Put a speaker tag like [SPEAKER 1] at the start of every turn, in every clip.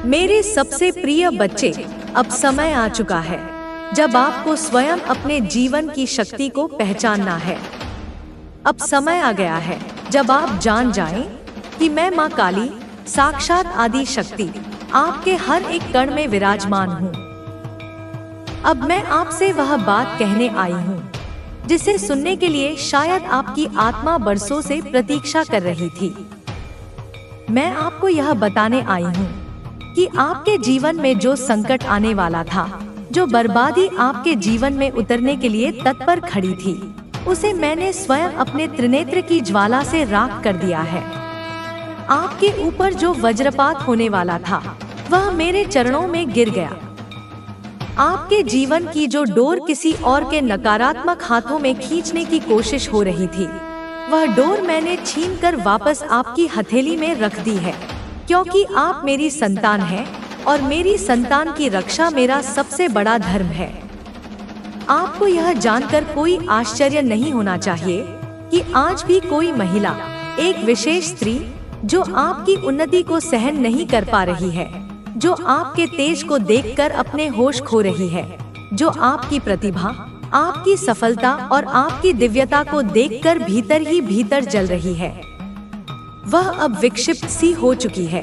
[SPEAKER 1] मेरे सबसे प्रिय बच्चे, अब समय आ चुका है जब आपको स्वयं अपने जीवन की शक्ति को पहचानना है। अब समय आ गया है जब आप जान जाएं कि मैं माँ काली, साक्षात आदि शक्ति, आपके हर एक कण में विराजमान हूँ। अब मैं आपसे वह बात कहने आई हूँ जिसे सुनने के लिए शायद आपकी आत्मा बरसों से प्रतीक्षा कर रही थी। मैं आपको यह बताने आई हूँ कि आपके जीवन में जो संकट आने वाला था, जो बर्बादी आपके जीवन में उतरने के लिए तत्पर खड़ी थी, उसे मैंने स्वयं अपने त्रिनेत्र की ज्वाला से राख कर दिया है। आपके ऊपर जो वज्रपात होने वाला था वह मेरे चरणों में गिर गया। आपके जीवन की जो डोर किसी और के नकारात्मक हाथों में खींचने की कोशिश हो रही थी, वह डोर मैंने छीनकर वापस आपकी हथेली में रख दी है, क्योंकि आप मेरी संतान हैं और मेरी संतान की रक्षा मेरा सबसे बड़ा धर्म है। आपको यह जानकर कोई आश्चर्य नहीं होना चाहिए कि आज भी कोई महिला, एक विशेष स्त्री जो आपकी उन्नति को सहन नहीं कर पा रही है, जो आपके तेज को देखकर अपने होश खो रही है, जो आपकी प्रतिभा, आपकी सफलता और आपकी दिव्यता को देखकर भीतर ही भीतर जल रही है, वह अब विक्षिप्त सी हो चुकी है।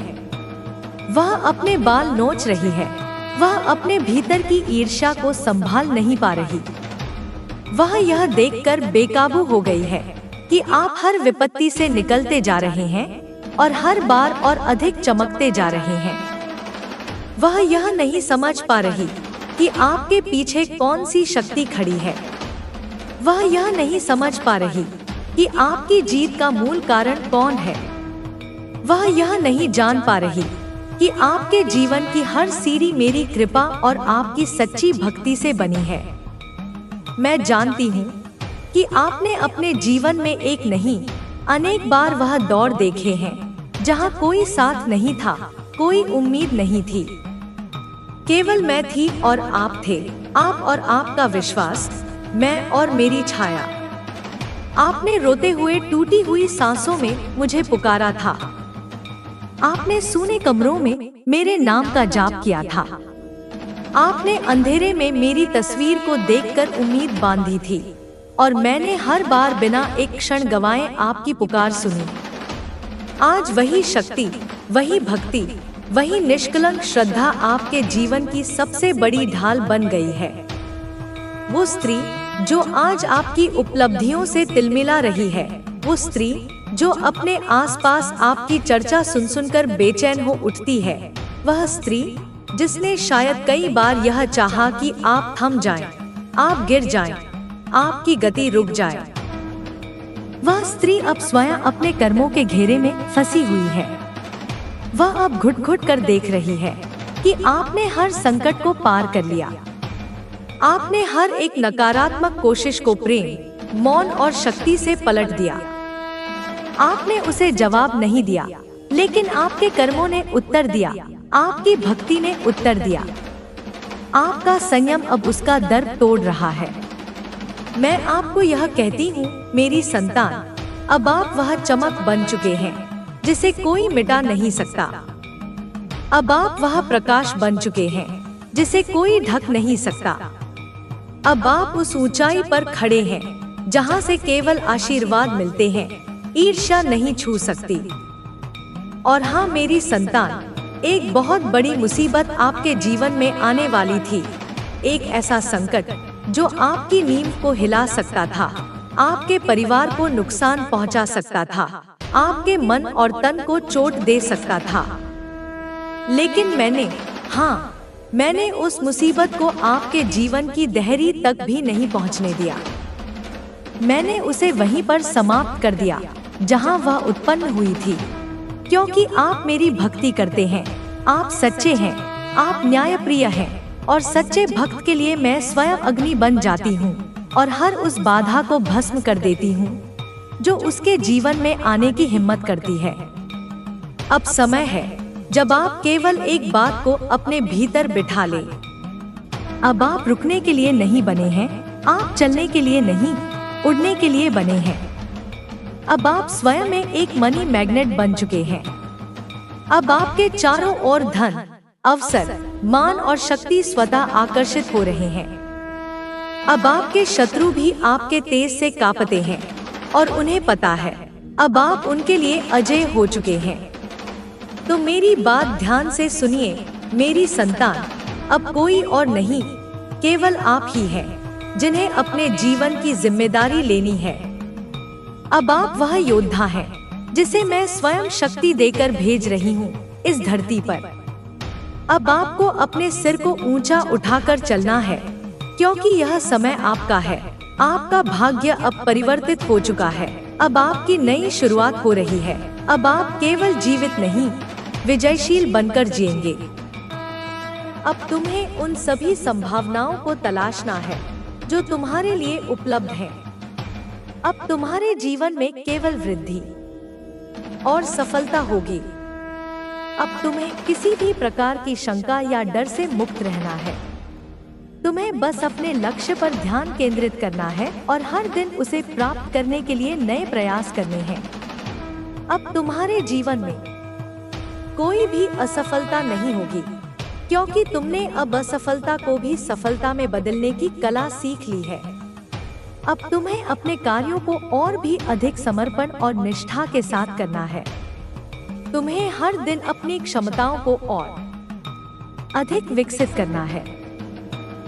[SPEAKER 1] वह अपने बाल नोच रही है, वह अपने भीतर की ईर्ष्या को संभाल नहीं पा रही। वह यह देखकर बेकाबू हो गई है कि आप हर विपत्ति से निकलते जा रहे हैं और हर बार और अधिक चमकते जा रहे हैं। वह यह नहीं समझ पा रही कि आपके पीछे कौन सी शक्ति खड़ी है। वह यह नहीं समझ पा रही कि आपकी जीत का मूल कारण कौन है। वह यह नहीं जान पा रही कि आपके जीवन की हर सीढ़ी मेरी कृपा और आपकी सच्ची भक्ति से बनी है। मैं जानती हूँ कि आपने अपने जीवन में एक नहीं, अनेक बार वह दौर देखे हैं जहाँ कोई साथ नहीं था, कोई उम्मीद नहीं थी, केवल मैं थी और आप थे, आप और आपका विश्वास, मैं और मेरी छाया। आपने रोते हुए टूटी हुई सांसों में मुझे पुकारा था। आपने सूने कमरों में मेरे नाम का जाप किया था। आपने अंधेरे में मेरी तस्वीर को देखकर उम्मीद बांधी थी और मैंने हर बार बिना एक क्षण गंवाए आपकी पुकार सुनी। आज वही शक्ति, वही भक्ति, वही निष्कलंक श्रद्धा आपके जीवन की सबसे बड़ी ढाल बन गई है। वो स्त्री जो आज आपकी उपलब्धियों से तिलमिला रही है, वो स्त्री जो अपने आसपास आपकी चर्चा सुन सुनकर बेचैन हो उठती है, वह स्त्री जिसने शायद कई बार यह चाहा कि आप थम जाएं, आप गिर जाएं, आपकी गति रुक जाए। वह स्त्री अब स्वयं अपने कर्मों के घेरे में फंसी हुई है। वह अब घुट घुट कर देख रही है कि आपने हर संकट को पार कर लिया। आपने हर एक नकारात्मक कोशिश को प्रेम, मौन और शक्ति से पलट दिया। आपने उसे जवाब नहीं दिया, लेकिन आपके कर्मों ने उत्तर दिया, आपकी भक्ति ने उत्तर दिया। आपका संयम अब उसका दर्द तोड़ रहा है। मैं आपको यह कहती हूँ, मेरी संतान, अब आप वह चमक बन चुके हैं जिसे कोई मिटा नहीं सकता। अब आप वह प्रकाश बन चुके हैं जिसे कोई ढक नहीं सकता। अब आप उस ऊंचाई पर खड़े हैं जहां से केवल आशीर्वाद मिलते हैं, ईर्ष्या नहीं छू सकती। और हाँ मेरी संतान, एक बहुत बड़ी मुसीबत आपके जीवन में आने वाली थी। एक ऐसा संकट जो आपकी नींद को हिला सकता था, आपके परिवार को नुकसान पहुंचा सकता था, आपके मन और तन को चोट दे सकता था। लेकिन मैंने उस मुसीबत को आपके जीवन की दहरी तक भी नहीं पहुंचने दिया। मैंने उसे वहीं पर समाप्त कर दिया जहां वह उत्पन्न हुई थी, क्योंकि आप मेरी भक्ति करते हैं, आप सच्चे हैं, आप न्यायप्रिय हैं और सच्चे भक्त के लिए मैं स्वयं अग्नि बन जाती हूँ और हर उस बाधा को भस्म कर देती हूँ जो उसके जीवन में आने की हिम्मत करती है। अब समय है जब आप केवल एक बात को अपने भीतर बिठा लें। अब आप रुकने के लिए नहीं बने हैं, आप चलने के लिए नहीं, उड़ने के लिए बने हैं। अब आप स्वयं में एक मनी मैग्नेट बन चुके हैं। अब आपके चारों ओर धन, अवसर, मान और शक्ति स्वतः आकर्षित हो रहे हैं। अब आपके शत्रु भी आपके तेज से कांपते हैं और उन्हें पता है अब आप उनके लिए अजय हो चुके हैं। तो मेरी बात ध्यान से सुनिए मेरी संतान, अब कोई और नहीं, केवल आप ही हैं जिन्हें अपने जीवन की जिम्मेदारी लेनी है। अब आप वह योद्धा हैं जिसे मैं स्वयं शक्ति देकर भेज रही हूँ इस धरती पर। अब आपको अपने सिर को ऊंचा उठाकर चलना है, क्योंकि यह समय आपका है। आपका भाग्य अब परिवर्तित हो चुका है। अब आपकी नई शुरुआत हो रही है। अब आप केवल जीवित नहीं, विजयशील बनकर जिएंगे। अब तुम्हें उन सभी संभावनाओं को तलाशना है जो तुम्हारे लिए उपलब्ध हैं। अब तुम्हारे जीवन में केवल वृद्धि और सफलता होगी। अब तुम्हें किसी भी प्रकार की शंका या डर से मुक्त रहना है। तुम्हें बस अपने लक्ष्य पर ध्यान केंद्रित करना है और हर दिन उसे प्राप्त करने के लिए नए प्रयास करने हैं। अब तुम्हारे जीवन में कोई भी असफलता नहीं होगी, क्योंकि तुमने अब असफलता को भी सफलता में बदलने की कला सीख ली है। अब तुम्हें अपने कार्यों को और भी अधिक समर्पण और निष्ठा के साथ करना है। तुम्हें हर दिन अपनी क्षमताओं को और अधिक विकसित करना है।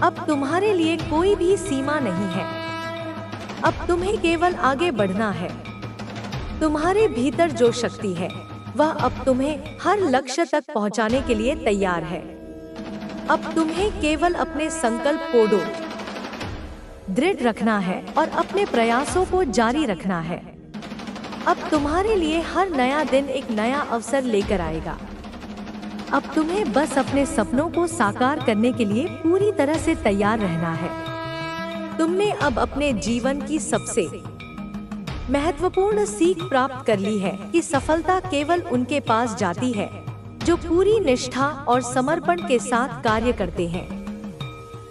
[SPEAKER 1] अब तुम्हारे लिए कोई भी सीमा नहीं है। अब तुम्हें केवल आगे बढ़ना है। तुम्हारे भीतर जो शक्ति है वह अब तुम्हें हर लक्ष्य तक पहुंचाने के लिए तैयार है। अब तुम्हें केवल अपने संकल्प को दृढ़ रखना है और अपने प्रयासों को जारी रखना है। अब तुम्हारे लिए हर नया दिन एक नया अवसर लेकर आएगा। अब तुम्हें बस अपने सपनों को साकार करने के लिए पूरी तरह से तैयार रहना है। तुमने अब अपने जीवन की सबसे महत्वपूर्ण सीख प्राप्त कर ली है कि सफलता केवल उनके पास जाती है जो पूरी निष्ठा और समर्पण के साथ कार्य करते हैं।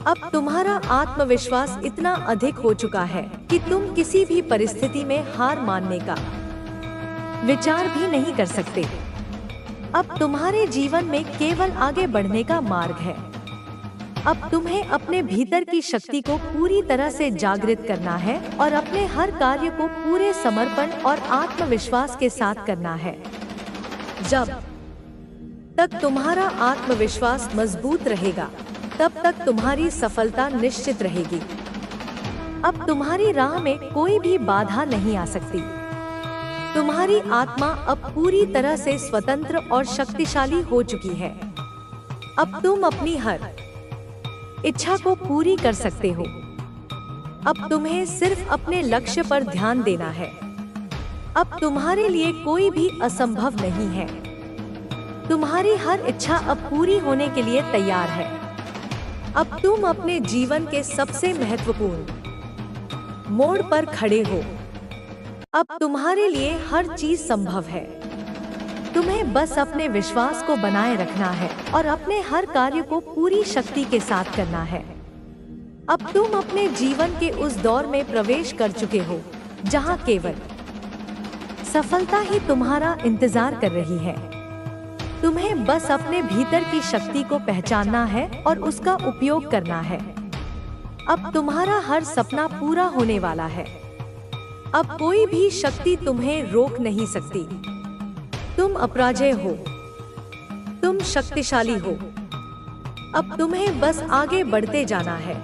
[SPEAKER 1] अब तुम्हारा आत्मविश्वास इतना अधिक हो चुका है कि तुम किसी भी परिस्थिति में हार मानने का विचार भी नहीं कर सकते। अब तुम्हारे जीवन में केवल आगे बढ़ने का मार्ग है। अब तुम्हें अपने भीतर की शक्ति को पूरी तरह से जागृत करना है और अपने हर कार्य को पूरे समर्पण और आत्मविश्वास के साथ करना है। जब तक तुम्हारा आत्मविश्वास मजबूत रहेगा, तब तक तुम्हारी सफलता निश्चित रहेगी। अब तुम्हारी राह में कोई भी बाधा नहीं आ सकती। तुम्हारी आत्मा अब पूरी तरह से स्वतंत्र और शक्तिशाली हो चुकी है। अब तुम अपनी हर इच्छा को पूरी कर सकते हो। अब तुम्हें सिर्फ अपने लक्ष्य पर ध्यान देना है। अब तुम्हारे लिए कोई भी असंभव नहीं है। तुम्हारी हर इच्छा अब पूरी होने के लिए तैयार है। अब तुम अपने जीवन के सबसे महत्वपूर्ण मोड़ पर खड़े हो। अब तुम्हारे लिए हर चीज संभव है। तुम्हें बस अपने विश्वास को बनाए रखना है और अपने हर कार्य को पूरी शक्ति के साथ करना है। अब तुम अपने जीवन के उस दौर में प्रवेश कर चुके हो जहां केवल सफलता ही तुम्हारा इंतजार कर रही है। तुम्हें बस अपने भीतर की शक्ति को पहचानना है और उसका उपयोग करना है। अब तुम्हारा हर सपना पूरा होने वाला है। अब कोई भी शक्ति तुम्हें रोक नहीं सकती। तुम अपराजेय हो। तुम शक्तिशाली हो। अब तुम्हें बस आगे बढ़ते जाना है।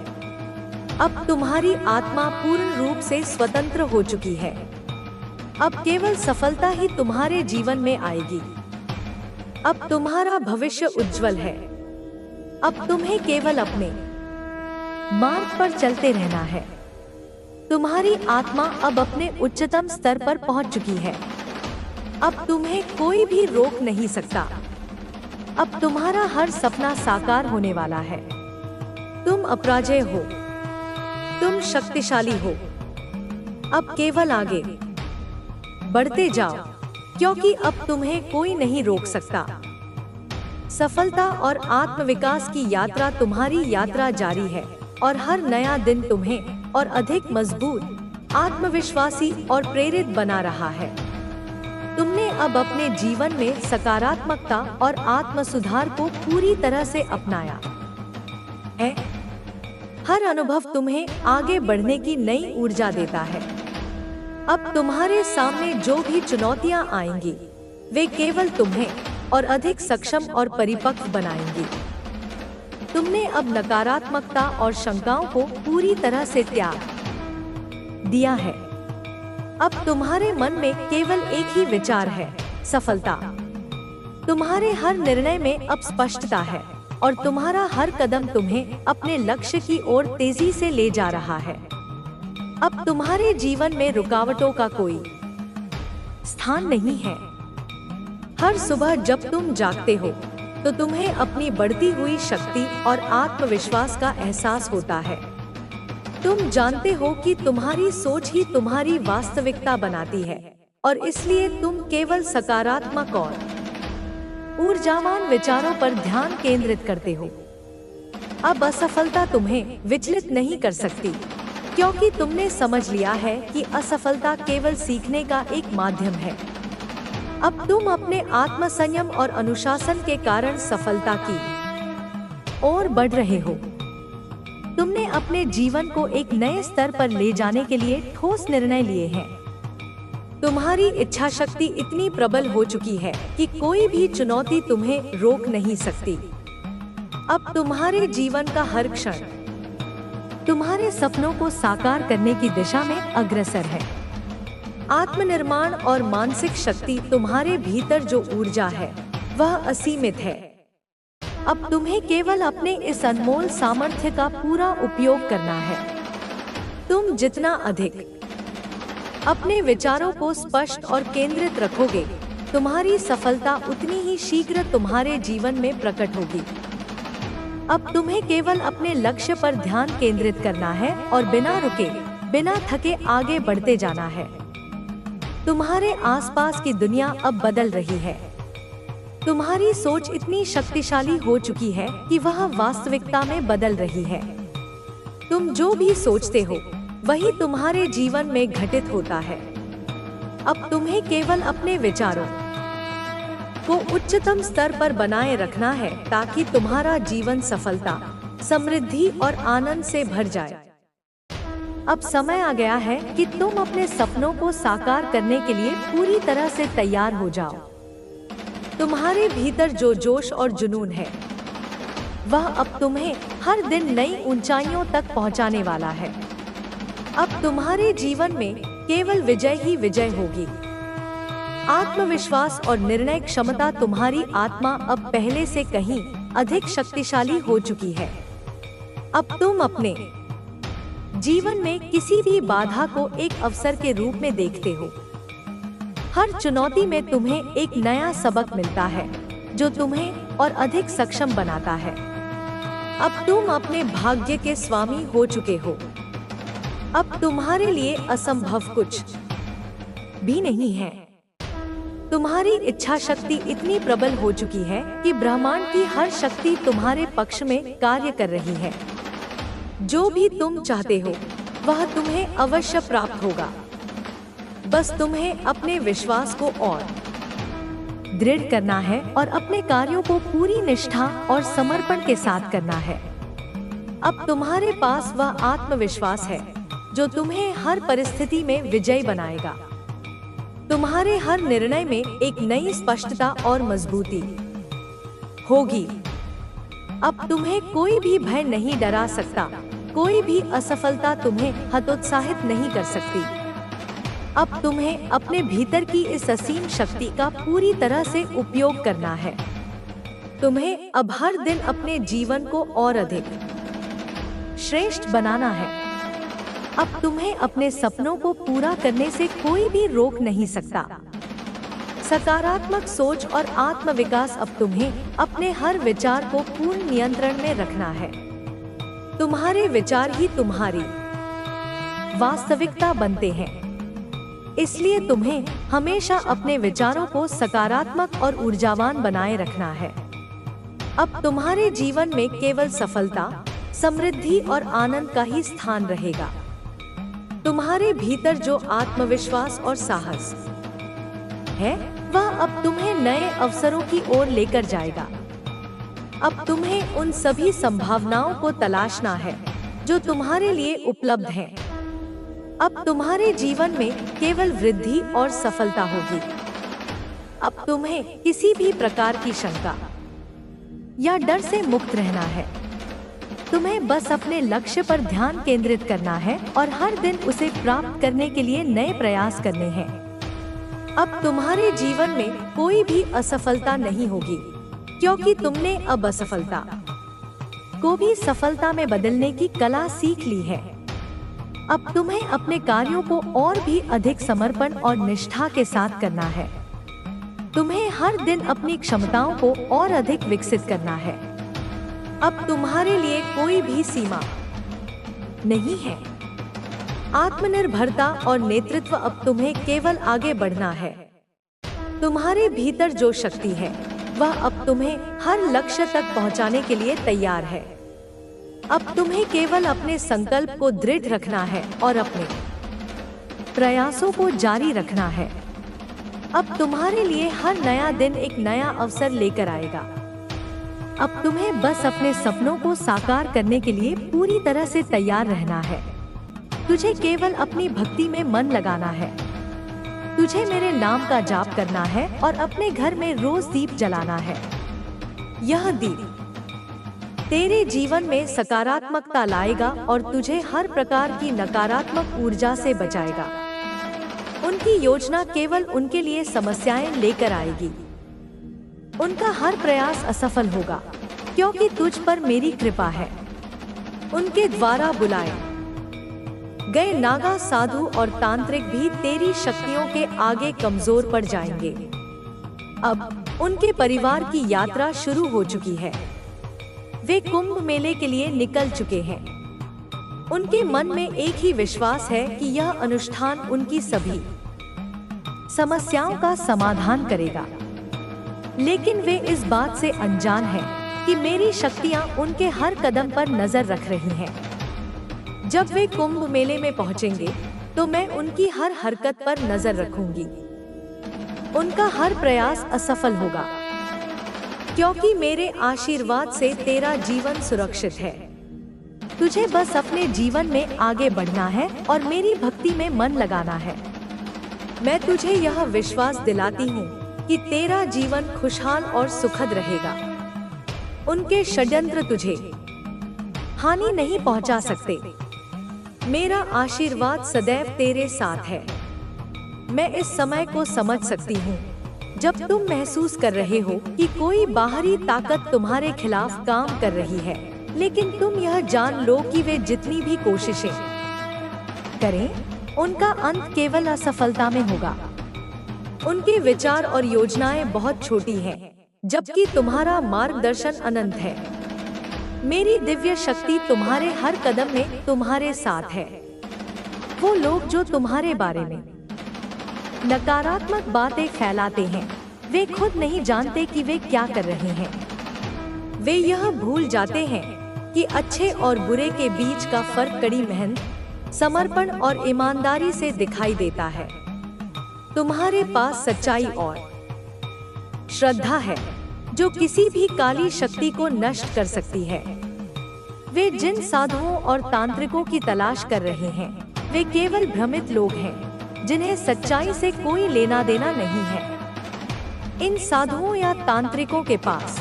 [SPEAKER 1] अब तुम्हारी आत्मा पूर्ण रूप से स्वतंत्र हो चुकी है। अब केवल सफलता ही तुम्हारे जीवन में आएगी। अब तुम्हारा भविष्य उज्जवल है। अब तुम्हें केवल अपने मार्ग पर चलते रहना है। तुम्हारी आत्मा अब अपने उच्चतम स्तर पर पहुंच चुकी है। अब तुम्हें कोई भी रोक नहीं सकता। अब तुम्हारा हर सपना साकार होने वाला है। तुम अपराजेय हो। तुम शक्तिशाली हो। अब केवल आगे बढ़ते जाओ, क्योंकि अब तुम्हें कोई नहीं रोक सकता। सफलता और आत्मविकास की यात्रा तुम्हारी यात्रा जारी है और हर नया दिन तुम्हें और अधिक मजबूत, आत्मविश्वासी और प्रेरित बना रहा है। तुमने अब अपने जीवन में सकारात्मकता और आत्म सुधार को पूरी तरह से अपनाया है। हर अनुभव तुम्हें आगे बढ़ने की नई ऊर्जा देता है। अब तुम्हारे सामने जो भी चुनौतियां आएंगी, वे केवल तुम्हें और अधिक सक्षम और परिपक्व बनाएंगी। तुमने अब नकारात्मकता और शंकाओं को पूरी तरह से त्याग दिया है। अब तुम्हारे मन में केवल एक ही विचार है, सफलता। तुम्हारे हर निर्णय में अब स्पष्टता है और तुम्हारा हर कदम तुम्हें अपने लक्ष्य की ओर तेजी से ले जा रहा है। अब तुम्हारे जीवन में रुकावटों का कोई स्थान नहीं है। हर सुबह जब तुम जागते हो तो तुम्हें अपनी बढ़ती हुई शक्ति और आत्मविश्वास का एहसास होता है। तुम जानते हो कि तुम्हारी सोच ही तुम्हारी वास्तविकता बनाती है और इसलिए तुम केवल सकारात्मक और ऊर्जावान विचारों पर ध्यान केंद्रित करते हो। अब असफलता तुम्हें विचलित नहीं कर सकती, क्योंकि तुमने समझ लिया है कि असफलता केवल सीखने का एक माध्यम है। अब तुम अपने आत्मसंयम और अनुशासन के कारण सफलता की ओर बढ़ रहे हो। तुमने अपने जीवन को एक नए स्तर पर ले जाने के लिए ठोस निर्णय लिए हैं। तुम्हारी इच्छा शक्ति इतनी प्रबल हो चुकी है कि कोई भी चुनौती तुम्हें रोक नहीं सकती। अब तुम्हारे जीवन का हर क्षण तुम्हारे सपनों को साकार करने की दिशा में अग्रसर है। आत्मनिर्माण और मानसिक शक्ति, तुम्हारे भीतर जो ऊर्जा है वह असीमित है। अब तुम्हें केवल अपने इस अनमोल सामर्थ्य का पूरा उपयोग करना है। तुम जितना अधिक अपने विचारों को स्पष्ट और केंद्रित रखोगे, तुम्हारी सफलता उतनी ही शीघ्र तुम्हारे जीवन में प्रकट होगी। अब तुम्हें केवल अपने लक्ष्य पर ध्यान केंद्रित करना है और बिना रुके, बिना थके आगे बढ़ते जाना है। तुम्हारे आसपास की दुनिया अब बदल रही है। तुम्हारी सोच इतनी शक्तिशाली हो चुकी है कि वह वास्तविकता में बदल रही है। तुम जो भी सोचते हो वही तुम्हारे जीवन में घटित होता है। अब तुम्हें केवल अपने विचारों को उच्चतम स्तर पर बनाए रखना है ताकि तुम्हारा जीवन सफलता, समृद्धि और आनंद से भर जाए। अब समय आ गया है कि तुम अपने सपनों को साकार करने के लिए पूरी तरह से तैयार हो जाओ। तुम्हारे भीतर जो जोश और जुनून है वह अब तुम्हें हर दिन नई ऊंचाइयों तक पहुंचाने वाला है। अब तुम्हारे जीवन में केवल विजय ही विजय होगी। आत्मविश्वास और निर्णय क्षमता, तुम्हारी आत्मा अब पहले से कहीं अधिक शक्तिशाली हो चुकी है। अब तुम अपने जीवन में किसी भी बाधा को एक अवसर के रूप में देखते हो। हर चुनौती में तुम्हें एक नया सबक मिलता है जो तुम्हें और अधिक सक्षम बनाता है। अब तुम अपने भाग्य के स्वामी हो चुके हो। अब तुम्हारे लिए असंभव कुछ भी नहीं है। तुम्हारी इच्छा शक्ति इतनी प्रबल हो चुकी है कि ब्रह्मांड की हर शक्ति तुम्हारे पक्ष में कार्य कर रही है। जो भी तुम चाहते हो वह तुम्हें अवश्य प्राप्त होगा। बस तुम्हें अपने विश्वास को और दृढ़ करना है और अपने कार्यों को पूरी निष्ठा और समर्पण के साथ करना है। अब तुम्हारे पास वह आत्मविश्वास है जो तुम्हें हर परिस्थिति में विजयी बनाएगा। तुम्हारे हर निर्णय में एक नई स्पष्टता और मजबूती होगी। अब तुम्हें कोई भी भय नहीं डरा सकता, कोई भी असफलता तुम्हें हतोत्साहित नहीं कर सकती। अब तुम्हें अपने भीतर की इस असीम शक्ति का पूरी तरह से उपयोग करना है। तुम्हें अब हर दिन अपने जीवन को और अधिक श्रेष्ठ बनाना है। अब तुम्हें अपने सपनों को पूरा करने से कोई भी रोक नहीं सकता। सकारात्मक सोच और आत्मविकास, अब तुम्हें अपने हर विचार को पूर्ण नियंत्रण में रखना है। तुम्हारे विचार ही तुम्हारी वास्तविकता बनते हैं। इसलिए तुम्हें हमेशा अपने विचारों को सकारात्मक और ऊर्जावान बनाए रखना है। अब तुम्हारे जीवन में केवल सफलता, समृद्धि और आनंद का ही स्थान रहेगा। तुम्हारे भीतर जो आत्मविश्वास और साहस है वह अब तुम्हें नए अवसरों की ओर लेकर जाएगा। अब तुम्हें उन सभी संभावनाओं को तलाशना है जो तुम्हारे लिए उपलब्ध हैं। अब तुम्हारे जीवन में केवल वृद्धि और सफलता होगी। अब तुम्हें किसी भी प्रकार की शंका या डर से मुक्त रहना है। तुम्हें बस अपने लक्ष्य पर ध्यान केंद्रित करना है और हर दिन उसे प्राप्त करने के लिए नए प्रयास करने हैं। अब तुम्हारे जीवन में कोई भी असफलता नहीं होगी, क्योंकि तुमने अब असफलता को भी सफलता में बदलने की कला सीख ली है। अब तुम्हें अपने कार्यों को और भी अधिक समर्पण और निष्ठा के साथ करना है। तुम्हें हर दिन अपनी क्षमताओं को और अधिक विकसित करना है। अब तुम्हारे लिए कोई भी सीमा नहीं है। आत्मनिर्भरता और नेतृत्व अब तुम्हें केवल आगे बढ़ना है। तुम्हारे भीतर जो शक्ति है वह अब तुम्हें हर लक्ष्य तक पहुंचाने के लिए तैयार है। अब तुम्हें केवल अपने संकल्प को दृढ़ रखना है और अपने प्रयासों को जारी रखना है। अब तुम्हारे लिए हर नया दिन एक नया अवसर लेकर आएगा। अब तुम्हें बस अपने सपनों को साकार करने के लिए पूरी तरह से तैयार रहना है। तुझे केवल अपनी भक्ति में मन लगाना है। तुझे मेरे नाम का जाप करना है और अपने घर में रोज दीप जलाना है। यह दीप तेरे जीवन में सकारात्मकता लाएगा और तुझे हर प्रकार की नकारात्मक ऊर्जा से बचाएगा। उनकी योजना केवल उनके लिए समस्याएं लेकर आएगी। उनका हर प्रयास असफल होगा, क्योंकि तुझ पर मेरी कृपा है। उनके द्वारा बुलाए गए नागा, साधु और तांत्रिक भी तेरी शक्तियों के आगे कमजोर पड़ जाएंगे। अब उनके परिवार की यात्रा शुरू हो चुकी है। वे कुंभ मेले के लिए निकल चुके हैं। उनके मन में एक ही विश्वास है कि यह अनुष्ठान उनकी सभी समस्याओं का समाधान करेगा। लेकिन वे इस बात से अनजान हैं कि मेरी शक्तियां उनके हर कदम पर नजर रख रही हैं। जब वे कुंभ मेले में पहुंचेंगे तो मैं उनकी हर हरकत पर नजर रखूंगी। उनका हर प्रयास असफल होगा, क्योंकि मेरे आशीर्वाद से तेरा जीवन सुरक्षित है। तुझे बस अपने जीवन में आगे बढ़ना है और मेरी भक्ति में मन लगाना है। मैं तुझे यह विश्वास दिलाती हूँ कि तेरा जीवन खुशहाल और सुखद रहेगा। उनके षड्यंत्र तुझे हानि नहीं पहुँचा सकते। मेरा आशीर्वाद सदैव तेरे साथ है। मैं इस समय को समझ सकती हूँ जब तुम महसूस कर रहे हो कि कोई बाहरी ताकत तुम्हारे खिलाफ काम कर रही है, लेकिन तुम यह जान लो कि वे जितनी भी कोशिशें करें, उनका अंत केवल असफलता में होगा। उनके विचार और योजनाएं बहुत छोटी हैं, जबकि तुम्हारा मार्गदर्शन अनंत है। मेरी दिव्य शक्ति तुम्हारे हर कदम में तुम्हारे साथ है। वो लोग जो तुम्हारे बारे में नकारात्मक बातें फैलाते हैं, वे खुद नहीं जानते कि वे क्या कर रहे हैं। वे यह भूल जाते हैं कि अच्छे और बुरे के बीच का फर्क कड़ी मेहनत, समर्पण और ईमानदारी से दिखाई देता है। तुम्हारे पास सच्चाई और श्रद्धा है जो किसी भी काली शक्ति को नष्ट कर सकती है। वे जिन साधुओं और तांत्रिकों की तलाश कर रहे हैं, वे केवल भ्रमित लोग हैं जिन्हें सच्चाई से कोई लेना देना नहीं है। इन साधुओं या तांत्रिकों के पास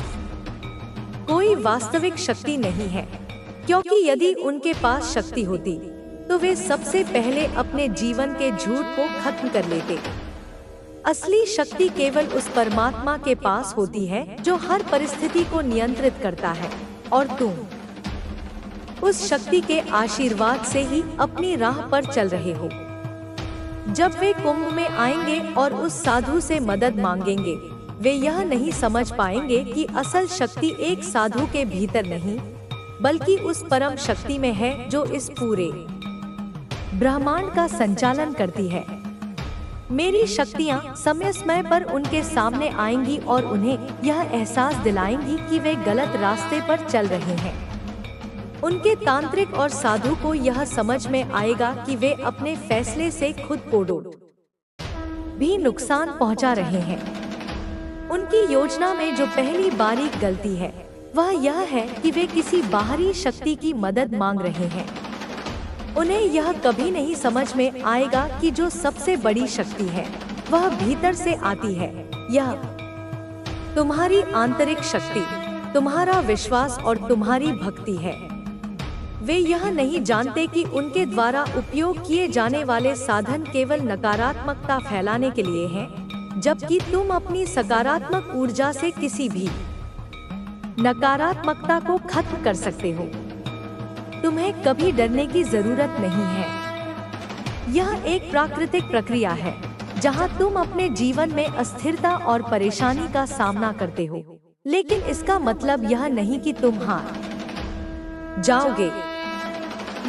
[SPEAKER 1] कोई वास्तविक शक्ति नहीं है, क्योंकि यदि उनके पास शक्ति होती तो वे सबसे पहले अपने जीवन के झूठ को खत्म कर लेते। असली शक्ति केवल उस परमात्मा के पास होती है जो हर परिस्थिति को नियंत्रित करता है, और तुम उस शक्ति के आशीर्वाद से ही अपनी राह पर चल रहे हो। जब वे कुंभ में आएंगे और उस साधु से मदद मांगेंगे, वे यह नहीं समझ पाएंगे कि असल शक्ति एक साधु के भीतर नहीं, बल्कि उस परम शक्ति में है जो इस पूरे ब्रह्मांड का संचालन करती है। मेरी शक्तियाँ समय समय पर उनके सामने आएंगी और उन्हें यह एहसास दिलाएंगी कि वे गलत रास्ते पर चल रहे हैं। उनके तांत्रिक और साधु को यह समझ में आएगा कि वे अपने फैसले से खुद को भी नुकसान पहुंचा रहे हैं। उनकी योजना में जो पहली बारीक गलती है वह यह है कि वे किसी बाहरी शक्ति की मदद मांग रहे हैं। उन्हें यह कभी नहीं समझ में आएगा कि जो सबसे बड़ी शक्ति है वह भीतर से आती है। यह तुम्हारी आंतरिक शक्ति, तुम्हारा विश्वास और तुम्हारी भक्ति है। वे यह नहीं जानते कि उनके द्वारा उपयोग किए जाने वाले साधन केवल नकारात्मकता फैलाने के लिए हैं, जबकि तुम अपनी सकारात्मक ऊर्जा से किसी भी नकारात्मकता को खत्म कर सकते हो। तुम्हें कभी डरने की जरूरत नहीं है। यह एक प्राकृतिक प्रक्रिया है जहां तुम अपने जीवन में अस्थिरता और परेशानी का सामना करते हो, लेकिन इसका मतलब यह नहीं कि तुम हार जाओगे।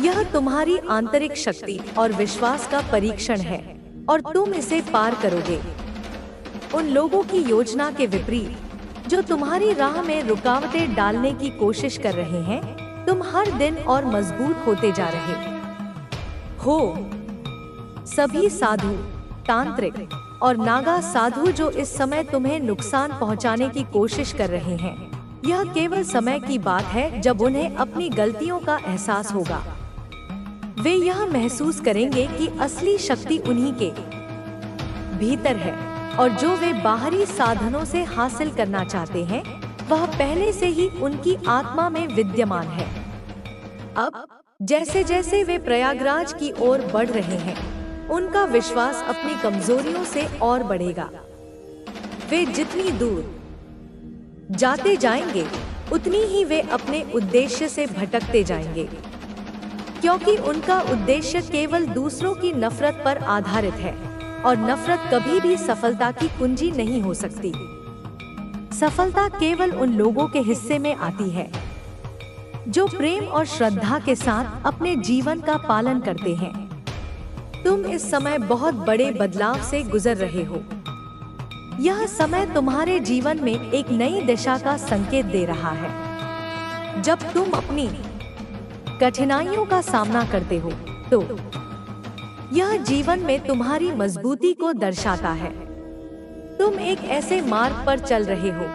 [SPEAKER 1] यह तुम्हारी आंतरिक शक्ति और विश्वास का परीक्षण है और तुम इसे पार करोगे। उन लोगों की योजना के विपरीत जो तुम्हारी राह में रुकावटें डालने की कोशिश कर रहे हैं, तुम हर दिन और मजबूत होते जा रहे हो। सभी साधु, तांत्रिक और नागा साधु जो इस समय तुम्हें नुकसान पहुंचाने की कोशिश कर रहे हैं, यह केवल समय की बात है जब उन्हें अपनी गलतियों का एहसास होगा। वे यह महसूस करेंगे कि असली शक्ति उन्हीं के भीतर है और जो वे बाहरी साधनों से हासिल करना चाहते हैं वह पहले से ही उनकी आत्मा में विद्यमान है। अब जैसे जैसे वे प्रयागराज की ओर बढ़ रहे हैं, उनका विश्वास अपनी कमजोरियों से और बढ़ेगा। वे जितनी दूर जाते जाएंगे उतनी ही वे अपने उद्देश्य से भटकते जाएंगे, क्योंकि उनका उद्देश्य केवल दूसरों की नफरत पर आधारित है और नफरत कभी भी सफलता की कुंजी नहीं हो सकती। सफलता केवल उन लोगों के हिस्से में आती है जो प्रेम और श्रद्धा के साथ अपने जीवन का पालन करते हैं। तुम इस समय बहुत बड़े बदलाव से गुजर रहे हो। यह समय तुम्हारे जीवन में एक नई दिशा का संकेत दे रहा है। जब तुम अपनी कठिनाइयों का सामना करते हो तो यह जीवन में तुम्हारी मजबूती को दर्शाता है। तुम एक ऐसे मार्ग पर चल रहे हो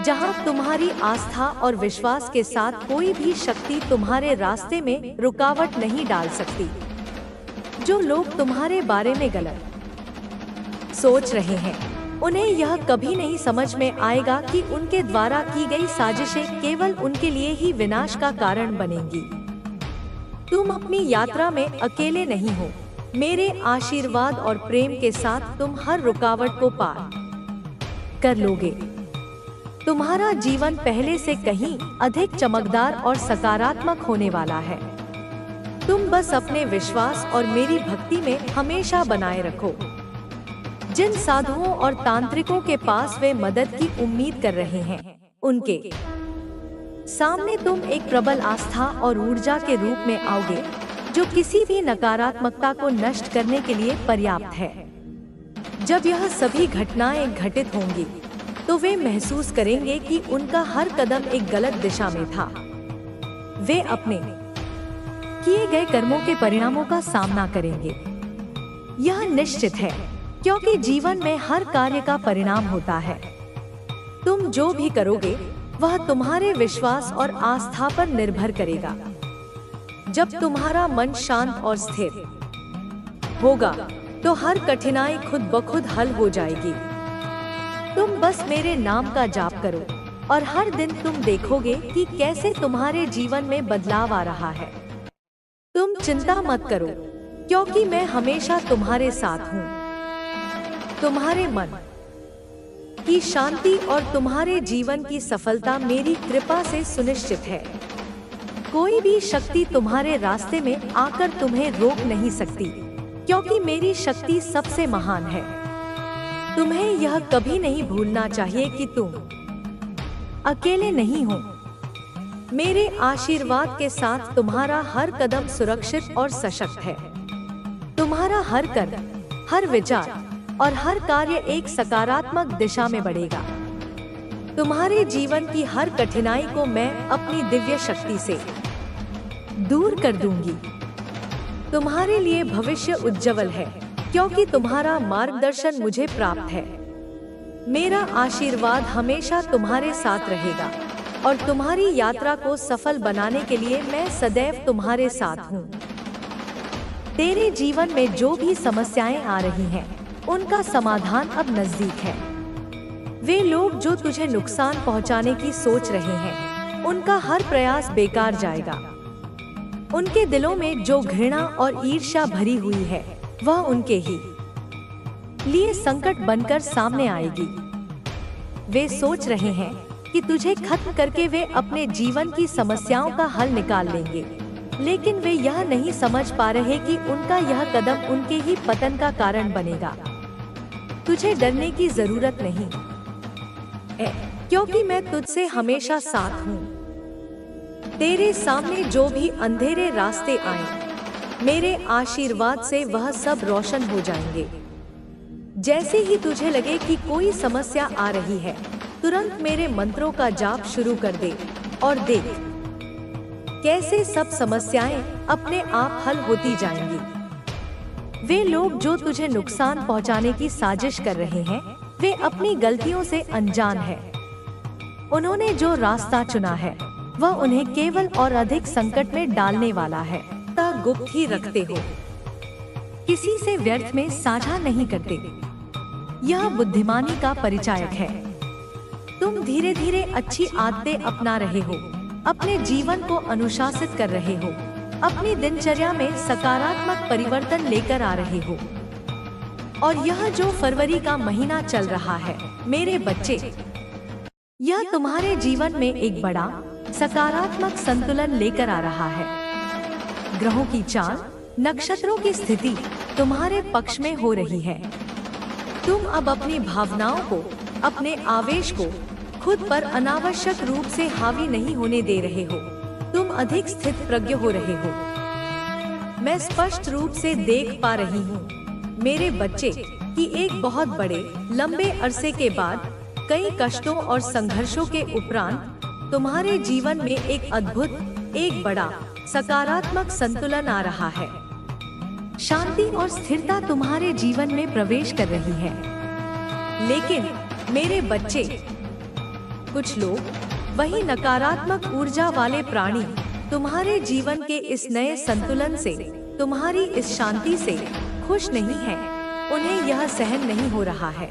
[SPEAKER 1] जहां तुम्हारी आस्था और विश्वास के साथ कोई भी शक्ति तुम्हारे रास्ते में रुकावट नहीं डाल सकती। जो लोग तुम्हारे बारे में गलत सोच रहे हैं, उन्हें यह कभी नहीं समझ में आएगा कि उनके द्वारा की गई साजिशें केवल उनके लिए ही विनाश का कारण बनेंगी। तुम अपनी यात्रा में अकेले नहीं हो। मेरे आशीर्वाद और प्रेम के साथ तुम हर रुकावट को पार कर लोगे। तुम्हारा जीवन पहले से कहीं अधिक चमकदार और सकारात्मक होने वाला है। तुम बस अपने विश्वास और मेरी भक्ति में हमेशा बनाए रखो। जिन साधुओं और तांत्रिकों के पास वे मदद की उम्मीद कर रहे हैं, उनके सामने तुम एक प्रबल आस्था और ऊर्जा के रूप में आओगे जो किसी भी नकारात्मकता को नष्ट करने के लिए पर्याप्त है। जब यह सभी घटनाएं घटित होंगी तो वे महसूस करेंगे कि उनका हर कदम एक गलत दिशा में था। वे अपने किए गए कर्मों के परिणामों का सामना करेंगे। यह निश्चित है, क्योंकि जीवन में हर कार्य का परिणाम होता है। तुम जो भी करोगे वह तुम्हारे विश्वास और आस्था पर निर्भर करेगा। जब तुम्हारा मन शांत और स्थिर होगा तो हर कठिनाई खुद ब खुद हल हो जाएगी। तुम बस मेरे नाम का जाप करो और हर दिन तुम देखोगे कि कैसे तुम्हारे जीवन में बदलाव आ रहा है। तुम चिंता मत करो, क्योंकि मैं हमेशा तुम्हारे साथ हूँ। तुम्हारे मन की शांति और तुम्हारे जीवन की सफलता मेरी कृपा से सुनिश्चित है। कोई भी शक्ति तुम्हारे रास्ते में आकर तुम्हें रोक नहीं सकती, क्योंकि मेरी शक्ति सबसे महान है। तुम्हें यह कभी नहीं भूलना चाहिए कि तुम अकेले नहीं हो। मेरे आशीर्वाद के साथ तुम्हारा हर कदम सुरक्षित और सशक्त है। तुम्हारा हर कर्म, हर विचार और हर कार्य एक सकारात्मक दिशा में बढ़ेगा। तुम्हारे जीवन की हर कठिनाई को मैं अपनी दिव्य शक्ति से दूर कर दूंगी। तुम्हारे लिए भविष्य उज्जवल है, क्योंकि तुम्हारा मार्गदर्शन मुझे प्राप्त है। मेरा आशीर्वाद हमेशा तुम्हारे साथ रहेगा और तुम्हारी यात्रा को सफल बनाने के लिए मैं सदैव तुम्हारे साथ हूँ। तेरे जीवन में जो भी समस्याएं आ रही हैं, उनका समाधान अब नजदीक है। वे लोग जो तुझे नुकसान पहुंचाने की सोच रहे हैं, उनका हर प्रयास बेकार जाएगा। उनके दिलों में जो घृणा और ईर्ष्या भरी हुई है, वह उनके ही लिए संकट बनकर सामने आएगी। वे सोच रहे हैं कि तुझे खत्म करके वे अपने जीवन की समस्याओं का हल निकाल लेंगे, लेकिन वे यह नहीं समझ पा रहे कि उनका यह कदम उनके ही पतन का कारण बनेगा। तुझे डरने की जरूरत नहीं है, क्योंकि मैं तुझसे हमेशा साथ हूँ। तेरे सामने जो भी अंधेरे रास्ते आए, मेरे आशीर्वाद से वह सब रोशन हो जाएंगे। जैसे ही तुझे लगे कि कोई समस्या आ रही है, तुरंत मेरे मंत्रों का जाप शुरू कर दे और देख कैसे सब समस्याएं अपने आप हल होती जाएंगी। वे लोग जो तुझे नुकसान पहुंचाने की साजिश कर रहे हैं, वे अपनी गलतियों से अनजान है। उन्होंने जो रास्ता चुना है, वह उन्हें केवल और अधिक संकट में डालने वाला है। गुप्त ही रखते हो, किसी से व्यर्थ में साझा नहीं करते। यह बुद्धिमानी का परिचायक है। तुम धीरे धीरे अच्छी आदतें अपना रहे हो, अपने जीवन को अनुशासित कर रहे हो, अपनी दिनचर्या में सकारात्मक परिवर्तन लेकर आ रहे हो। और यह जो फरवरी का महीना चल रहा है, मेरे बच्चे, यह तुम्हारे जीवन में एक बड़ा सकारात्मक संतुलन लेकर आ रहा है। ग्रहों की चाल, नक्षत्रों की स्थिति तुम्हारे पक्ष में हो रही है। तुम अब अपनी भावनाओं को, अपने आवेश को खुद पर अनावश्यक रूप से हावी नहीं होने दे रहे हो। तुम अधिक स्थित प्रज्ञ हो रहे हो। मैं स्पष्ट रूप से देख पा रही हूँ, मेरे बच्चे, कि एक बहुत बड़े लंबे अरसे के बाद, कई कष्टों और संघर्षों के उपरांत तुम्हारे जीवन में एक अद्भुत, एक बड़ा सकारात्मक संतुलन आ रहा है। शांति और स्थिरता तुम्हारे जीवन में प्रवेश कर रही है। लेकिन मेरे बच्चे, कुछ लोग, वही नकारात्मक ऊर्जा वाले प्राणी, तुम्हारे जीवन के इस नए संतुलन से, तुम्हारी इस शांति से खुश नहीं हैं। उन्हें यह सहन नहीं हो रहा है।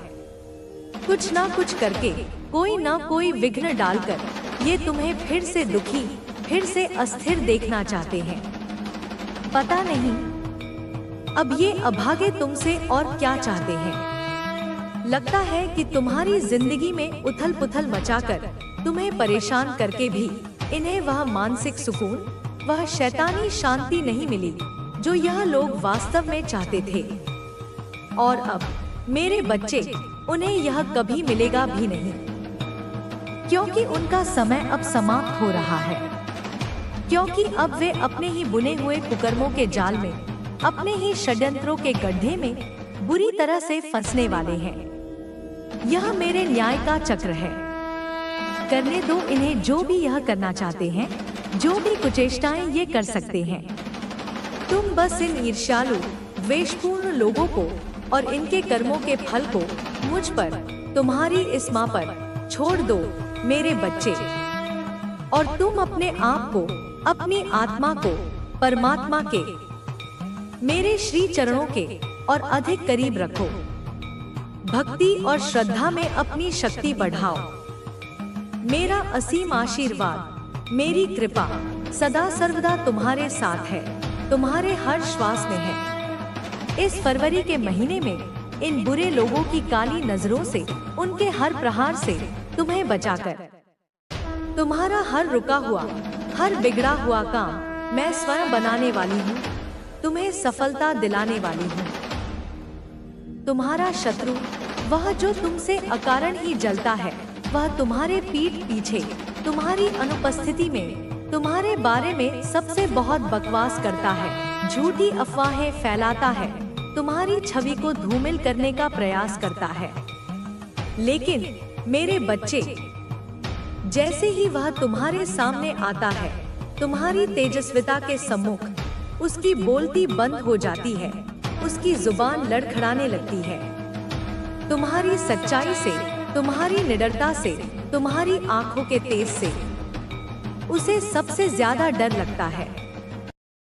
[SPEAKER 1] कुछ ना कुछ करके, कोई ना कोई विघ्न डालकर, ये तुम्हें फिर से दुखी, फिर से अस्थिर देखना चाहते हैं। पता नहीं अब ये अभागे तुमसे और क्या चाहते हैं। लगता है कि तुम्हारी जिंदगी में उथल पुथल मचाकर, तुम्हें परेशान करके भी इन्हें वह मानसिक सुकून, वह शैतानी शांति नहीं मिली जो यह लोग वास्तव में चाहते थे। और अब मेरे बच्चे, उन्हें यह कभी मिलेगा भी नहीं, क्योंकि उनका समय अब समाप्त हो रहा है। क्योंकि अब वे अपने ही बुने हुए कुकर्मों के जाल में, अपने ही षड्यंत्रों के गड्ढे में बुरी तरह से फंसने वाले हैं। यह मेरे न्याय का चक्र है। करने दो इन्हें जो भी यह करना चाहते हैं, जो भी कुचेष्टाएं ये कर सकते हैं। तुम बस इन ईर्ष्यालु, द्वेषपूर्ण लोगों को और इनके कर्मों के फल को मुझ पर, तुम्हारी इस मां पर छोड़ दो मेरे बच्चे। और तुम अपने आप को, अपनी आत्मा को परमात्मा के, मेरे श्री चरणों के और अधिक करीब रखो। भक्ति और श्रद्धा में अपनी शक्ति बढ़ाओ। मेरा असीम आशीर्वाद, मेरी कृपा सदा सर्वदा तुम्हारे साथ है, तुम्हारे हर श्वास में है। इस फरवरी के महीने में इन बुरे लोगों की काली नजरों से, उनके हर प्रहार से तुम्हें बचाकर, तुम्हारा हर रुका हुआ, हर बिगड़ा हुआ काम मैं स्वयं बनाने वाली हूँ, तुम्हें सफलता दिलाने वाली हूँ। तुम्हारा शत्रु, वह जो तुमसे अकारण ही जलता है, वह तुम्हारे पीठ पीछे, तुम्हारी अनुपस्थिति में, तुम्हारे बारे में सबसे बहुत बकवास करता है, झूठी अफवाहें फैलाता है, तुम्हारी छवि को धूमिल करने का प्रयास करता है। लेकिन मेरे बच्चे, जैसे ही वह तुम्हारे सामने आता है, तुम्हारी तेजस्विता के सम्मुख उसकी बोलती बंद हो जाती है उसकी जुबान लड़खड़ाने लगती है। तुम्हारी सच्चाई से, तुम्हारी निडरता से, तुम्हारी आंखों के तेज से उसे सबसे ज्यादा डर लगता है।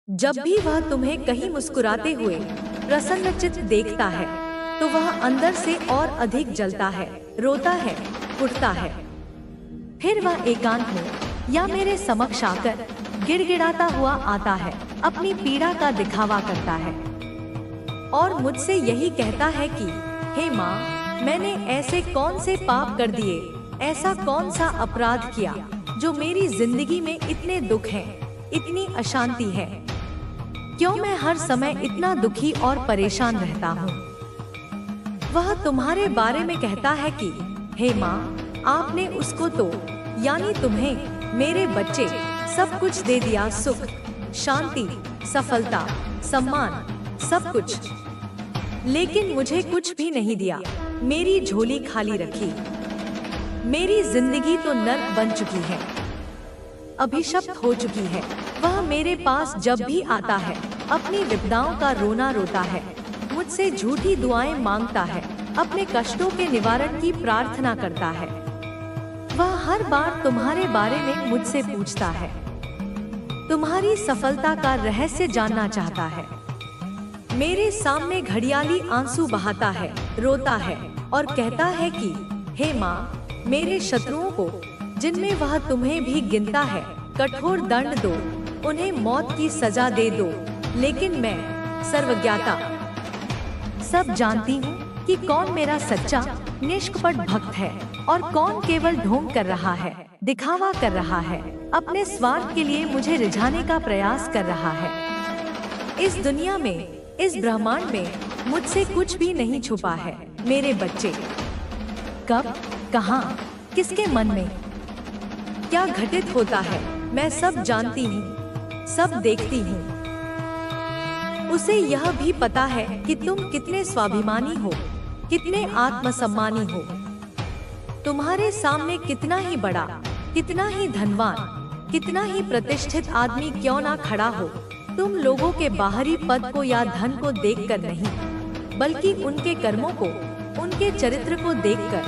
[SPEAKER 1] जब भी वह तुम्हें कहीं मुस्कुराते हुए प्रसन्नचित्त देखता है तो वह अंदर से और अधिक जलता है, रोता है, उठता है। फिर वह एकांत में या मेरे समक्ष आकर गिड़गिड़ाता हुआ आता है, अपनी पीड़ा का दिखावा करता है और मुझसे यही कहता है कि हे माँ, मैंने ऐसे कौन से पाप कर दिए, ऐसा कौन सा अपराध किया जो मेरी जिंदगी में इतने दुख हैं, इतनी अशांति है। क्यों मैं हर समय इतना दुखी और परेशान रहता हूँ। वह तुम्हारे बारे में कहता है कि हे माँ, आपने उसको तो यानी तुम्हें, मेरे बच्चे, सब कुछ दे दिया, सुख, शांति, सफलता, सम्मान, सब कुछ, लेकिन मुझे कुछ भी नहीं दिया। मेरी झोली खाली रखी। मेरी जिंदगी तो नर्क बन चुकी है, अभिशप्त हो चुकी है। वह मेरे पास जब भी आता है अपनी विपदाओं का रोना रोता है, मुझसे झूठी दुआएं मांगता है, अपने कष्टों के निवारण की प्रार्थना करता है। वह हर बार तुम्हारे बारे में मुझसे पूछता है, तुम्हारी सफलता का रहस्य जानना चाहता है। मेरे सामने घड़ियाली आंसू बहाता है, रोता है और कहता है कि हे माँ, मेरे शत्रुओं को, जिनमें वह तुम्हें भी गिनता है, कठोर दंड दो, उन्हें मौत की सजा दे दो। लेकिन मैं सर्वज्ञाता सब जानती हूँ कि कौन मेरा सच्चा निष्कपट भक्त है और कौन केवल ढोंग कर रहा है, दिखावा कर रहा है, अपने स्वार्थ के लिए मुझे रिझाने का प्रयास कर रहा है। इस दुनिया में, इस ब्रह्मांड में मुझसे कुछ भी नहीं छुपा है मेरे बच्चे। कब, कहाँ, किसके मन में क्या घटित होता है, मैं सब जानती हूँ, सब देखती हूँ। उसे यह भी पता है कि तुम कितने स्वाभिमानी हो, कितने आत्मसम्मानी हो। तुम्हारे सामने कितना ही बड़ा, कितना ही धनवान, कितना ही प्रतिष्ठित आदमी क्यों ना खड़ा हो, तुम लोगों के बाहरी पद को या धन को देखकर नहीं, बल्कि उनके कर्मों को, उनके चरित्र को देखकर,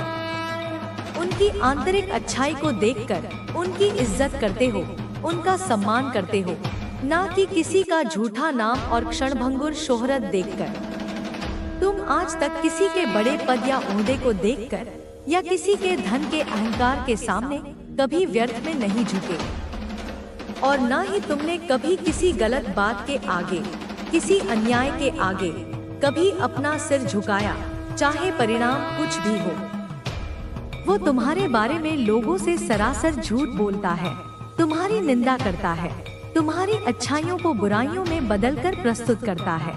[SPEAKER 1] उनकी आंतरिक अच्छाई को देखकर उनकी इज्जत करते हो, उनका सम्मान करते हो, ना कि किसी का झूठा नाम और क्षणभंगुर शोहरत देखकर। तुम आज तक किसी के बड़े पद या ओहदे को देखकर या किसी के धन के अहंकार के सामने कभी व्यर्थ में नहीं झुके, और ना ही तुमने कभी किसी गलत बात के आगे, किसी अन्याय के आगे कभी अपना सिर झुकाया, चाहे परिणाम कुछ भी हो। वो तुम्हारे बारे में लोगों से सरासर झूठ बोलता है, तुम्हारी निंदा करता है, तुम्हारी अच्छाइयों को बुराइयों में बदलकर प्रस्तुत करता है,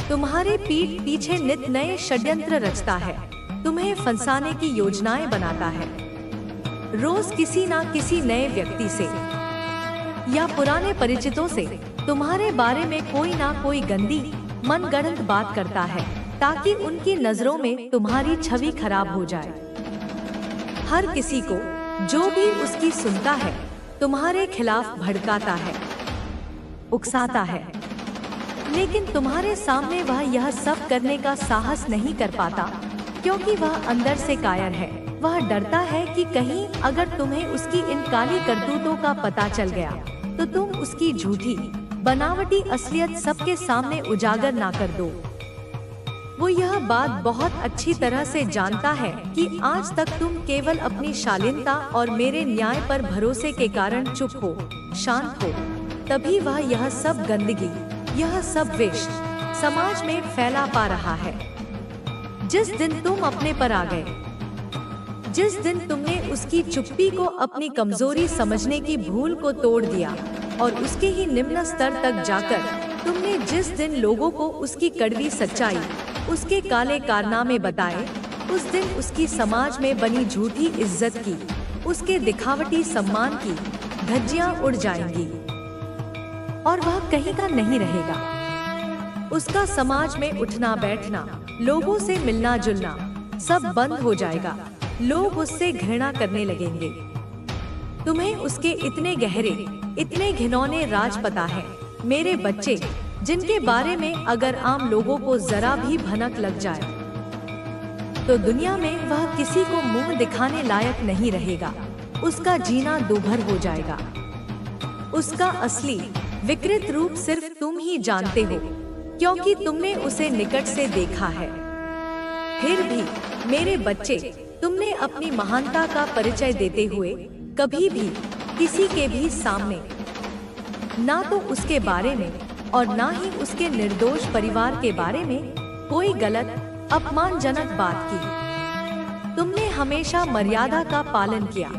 [SPEAKER 1] तुम्हारे पीठ पीछे नित नए षड्यंत्र रचता है, तुम्हें फंसाने की योजनाएं बनाता है। रोज किसी ना किसी नए व्यक्ति से या पुराने परिचितों से तुम्हारे बारे में कोई ना कोई गंदी, मनगढ़ंत बात करता है, ताकि उनकी नजरों में तुम्हारी छवि खराब हो जाए। हर किसी को जो भी उसकी सुनता है तुम्हारे खिलाफ भड़काता है, उकसाता है, लेकिन तुम्हारे सामने वह यह सब करने का साहस नहीं कर पाता, क्योंकि वह अंदर से कायर है। वह डरता है कि कहीं अगर तुम्हें उसकी इन काली करतूतों का पता चल गया तो तुम उसकी झूठी, बनावटी असलियत सबके सामने उजागर ना कर दो। वो यह बात बहुत अच्छी तरह से जानता है कि आज तक तुम केवल अपनी शालीनता और मेरे न्याय पर भरोसे के कारण चुप हो, शांत हो, तभी वह यह सब गंदगी, यह सब विष समाज में फैला पा रहा है। जिस दिन तुम अपने पर आ गए, जिस दिन तुमने उसकी चुप्पी को अपनी कमजोरी समझने की भूल को तोड़ दिया और उसके ही निम्न स्तर तक जाकर तुमने जिस दिन लोगों को उसकी कड़वी सच्चाई, उसके काले कारनामे बताए, उस दिन उसकी समाज में बनी झूठी इज्जत की, उसके दिखावटी सम्मान की धज्जियां उड़ जाएंगी और वह कहीं का नहीं रहेगा। उसका समाज में उठना बैठना, लोगों से मिलना जुलना सब बंद हो जाएगा। लोग उससे घृणा करने लगेंगे। तुम्हें उसके इतने गहरे, इतने घिनौने राज पता है मेरे बच्चे, जिनके बारे में अगर आम लोगों को जरा भी भनक लग जाए तो दुनिया में वह किसी को मुंह दिखाने लायक नहीं रहेगा। उसका जीना दूभर हो जाएगा। उसका असली विकृत रूप सिर्फ तुम ही जानते हो, क्योंकि तुमने उसे निकट से देखा है। फिर भी मेरे बच्चे, तुमने अपनी महानता का परिचय देते हुए कभी भी किसी के भी सामने ना तो उसके बारे में और ना ही उसके निर्दोष परिवार के बारे में कोई गलत अपमानजनक बात की। तुमने हमेशा मर्यादा का पालन किया,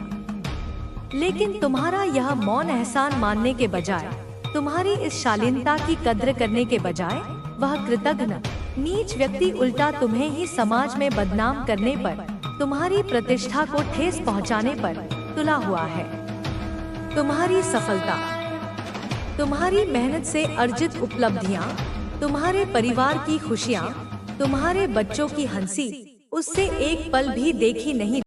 [SPEAKER 1] लेकिन तुम्हारा यह मौन एहसान मानने के बजाय, तुम्हारी इस शालीनता की कद्र करने के बजाय, वह कृतघ्न नीच व्यक्ति उल्टा तुम्हें ही समाज में बदनाम करने पर, तुम्हारी प्रतिष्ठा को ठेस पहुंचाने पर तुला हुआ है। तुम्हारी सफलता, तुम्हारी मेहनत से अर्जित उपलब्धियां, तुम्हारे परिवार की खुशियां, तुम्हारे बच्चों की हंसी उससे एक पल भी देखी नहीं